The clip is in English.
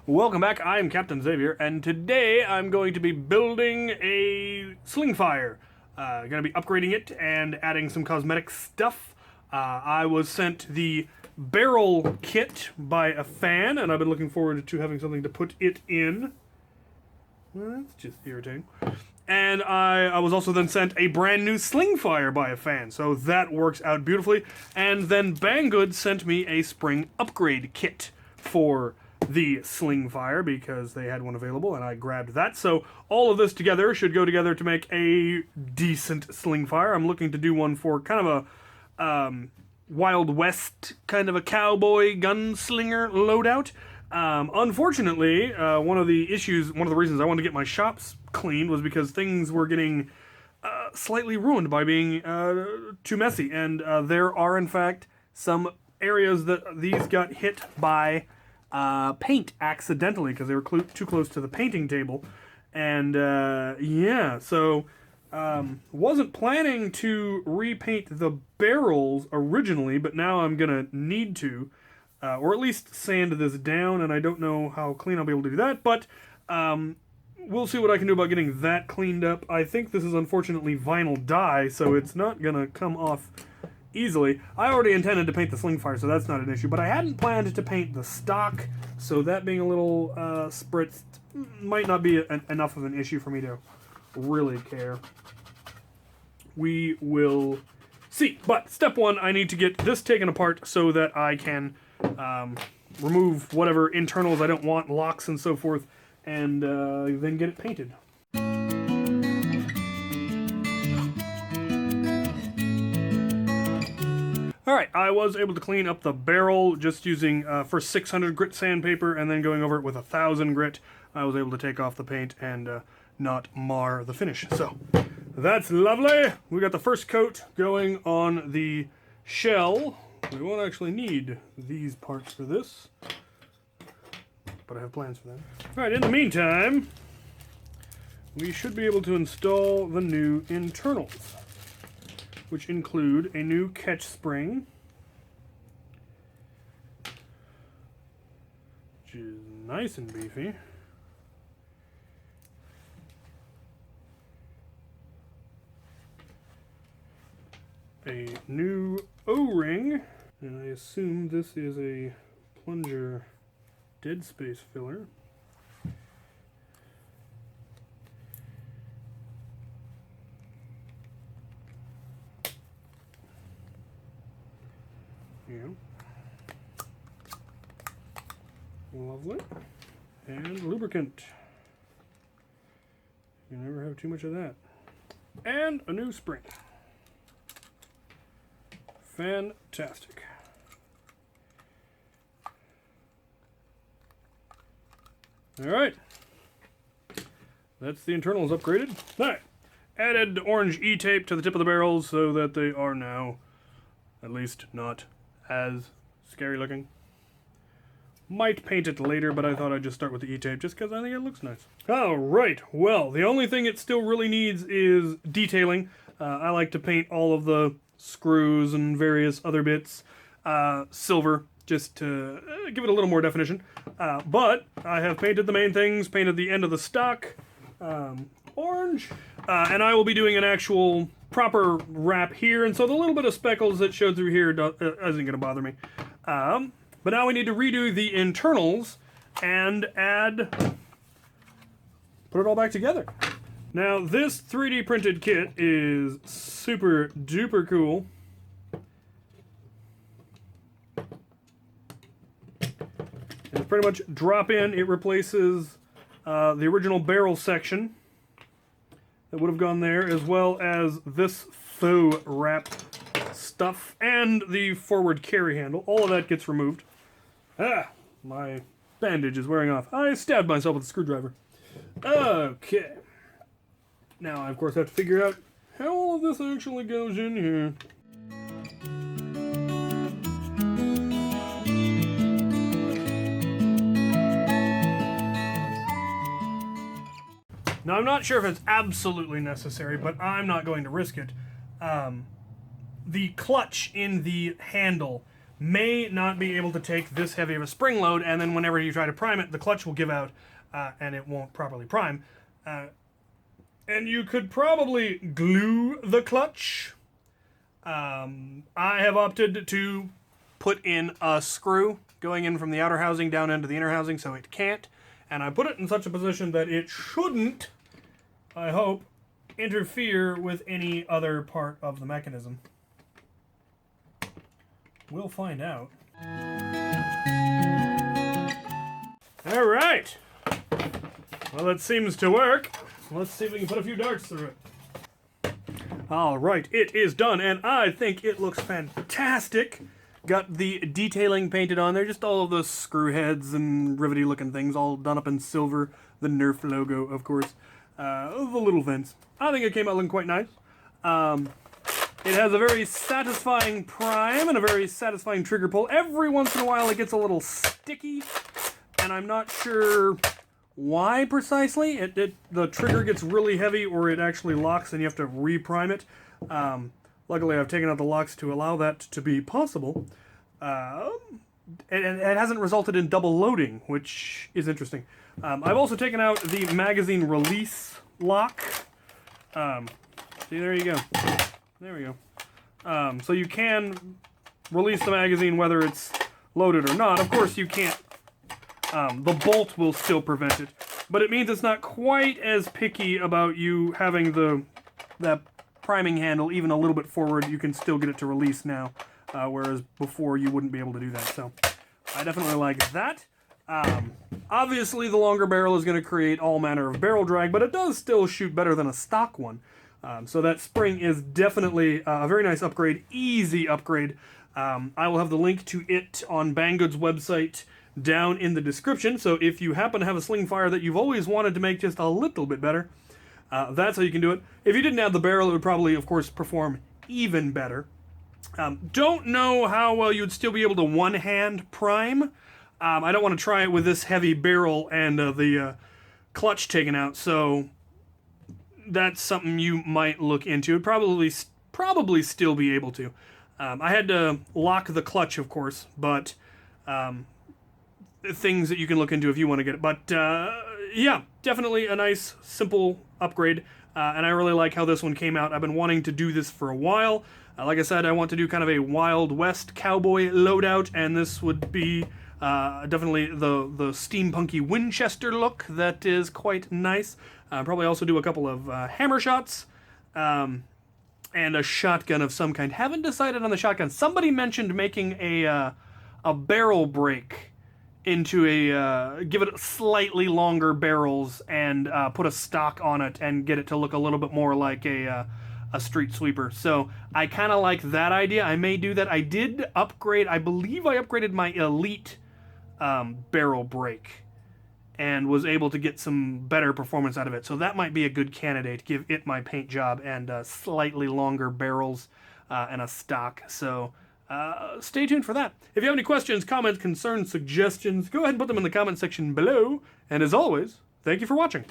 Welcome back, I am Captain Xavier, and today I'm going to be building a Slingfire. Going to be upgrading it and adding some cosmetic stuff. I was sent the barrel kit by a fan, and I've been looking forward to having something to put it in. Well, that's just irritating. And I was also then sent a brand new Slingfire by a fan, so that works out beautifully. And then Banggood sent me a spring upgrade kit for the Slingfire because they had one available and I grabbed that. So all of this together should go together to make a decent Slingfire. I'm looking to do one for kind of a Wild West kind of a cowboy gunslinger loadout. Unfortunately, one of the reasons I wanted to get my shops cleaned was because things were getting slightly ruined by being too messy. And there are, in fact, some areas that these got hit by paint accidentally because they were too close to the painting table. And yeah, so wasn't planning to repaint the barrels originally, but now I'm gonna need to. Or at least sand this down, and I don't know how clean I'll be able to do that, but we'll see what I can do about getting that cleaned up. I think this is unfortunately vinyl dye, so it's not going to come off easily. I already intended to paint the Slingfire, so that's not an issue, but I hadn't planned to paint the stock, so that being a little spritzed might not be enough of an issue for me to really care. We will see, but step one, I need to get this taken apart so that I can remove whatever internals I don't want, locks and so forth, and then get it painted. Alright, I was able to clean up the barrel just using first 600 grit sandpaper and then going over it with 1000 grit. I was able to take off the paint and not mar the finish. So, that's lovely! We got the first coat going on the shell. We won't actually need these parts for this, but I have plans for them. Alright, in the meantime, we should be able to install the new internals, which include a new catch spring, which is nice and beefy. A new O-ring, and I assume this is a plunger dead space filler. Yeah. Lovely. And lubricant. You never have too much of that. And a new spring. Fantastic. Alright. That's the internals upgraded. Alright. Added orange E-tape to the tip of the barrels so that they are now at least not as scary looking. Might paint it later, but I thought I'd just start with the E-tape just because I think it looks nice. Alright, well, the only thing it still really needs is detailing. I like to paint all of the screws and various other bits silver just to give it a little more definition. But I have painted the main things, painted the end of the stock orange, and I will be doing an actual proper wrap here, and so the little bit of speckles that showed through here isn't going to bother me. But now we need to redo the internals and put it all back together. Now, this 3D printed kit is super duper cool. It's pretty much drop in. It replaces the original barrel section that would have gone there, as well as this faux wrap stuff and the forward carry handle. All of that gets removed. Ah, my bandage is wearing off. I stabbed myself with a screwdriver. Okay. Now I, of course, have to figure out how all of this actually goes in here. Now, I'm not sure if it's absolutely necessary, but I'm not going to risk it. The clutch in the handle may not be able to take this heavy of a spring load, and then whenever you try to prime it, the clutch will give out, and it won't properly prime. And you could probably glue the clutch. I have opted to put in a screw going in from the outer housing down into the inner housing so it can't. And I put it in such a position that it shouldn't, I hope, interfere with any other part of the mechanism. We'll find out. All right. Well, it seems to work. Let's see if we can put a few darts through it. All right, it is done, and I think it looks fantastic. Got the detailing painted on there, just all of those screw heads and rivety looking things all done up in silver. The Nerf logo, of course. The little vents. I think it came out looking quite nice. It has a very satisfying prime and a very satisfying trigger pull. Every once in a while it gets a little sticky, and I'm not sure why precisely. The trigger gets really heavy or it actually locks and you have to reprime it. Luckily I've taken out the locks to allow that to be possible. And it hasn't resulted in double loading, which is interesting. I've also taken out the magazine release lock. See, there you go. There we go. So you can release the magazine whether it's loaded or not. Of course you can't. The bolt will still prevent it, but it means it's not quite as picky about you having that priming handle even a little bit forward. You can still get it to release now, whereas before you wouldn't be able to do that. So I definitely like that. Obviously the longer barrel is going to create all manner of barrel drag, but it does still shoot better than a stock one. So that spring is definitely a very nice upgrade, easy upgrade. I will have the link to it on Banggood's website down in the description, so if you happen to have a Slingfire that you've always wanted to make just a little bit better, that's how you can do it. If you didn't have the barrel, it would probably, of course, perform even better. Don't know how well you'd still be able to one-hand prime. I don't want to try it with this heavy barrel and the clutch taken out, so that's something you might look into. It'd probably still be able to. I had to lock the clutch, of course, but things that you can look into if you want to get it. But yeah, definitely a nice, simple upgrade. And I really like how this one came out. I've been wanting to do this for a while. Like I said, I want to do kind of a Wild West cowboy loadout, and this would be definitely the steampunky Winchester look that is quite nice. Probably also do a couple of hammer shots and a shotgun of some kind. Haven't decided on the shotgun. Somebody mentioned making a barrel break into give it slightly longer barrels and put a stock on it and get it to look a little bit more like a street sweeper. So I kind of like that idea. I may do that. I did upgrade, I believe I upgraded my Elite barrel break and was able to get some better performance out of it. So that might be a good candidate. Give it my paint job and slightly longer barrels and a stock. So stay tuned for that. If you have any questions, comments, concerns, suggestions, go ahead and put them in the comment section below. And as always, thank you for watching.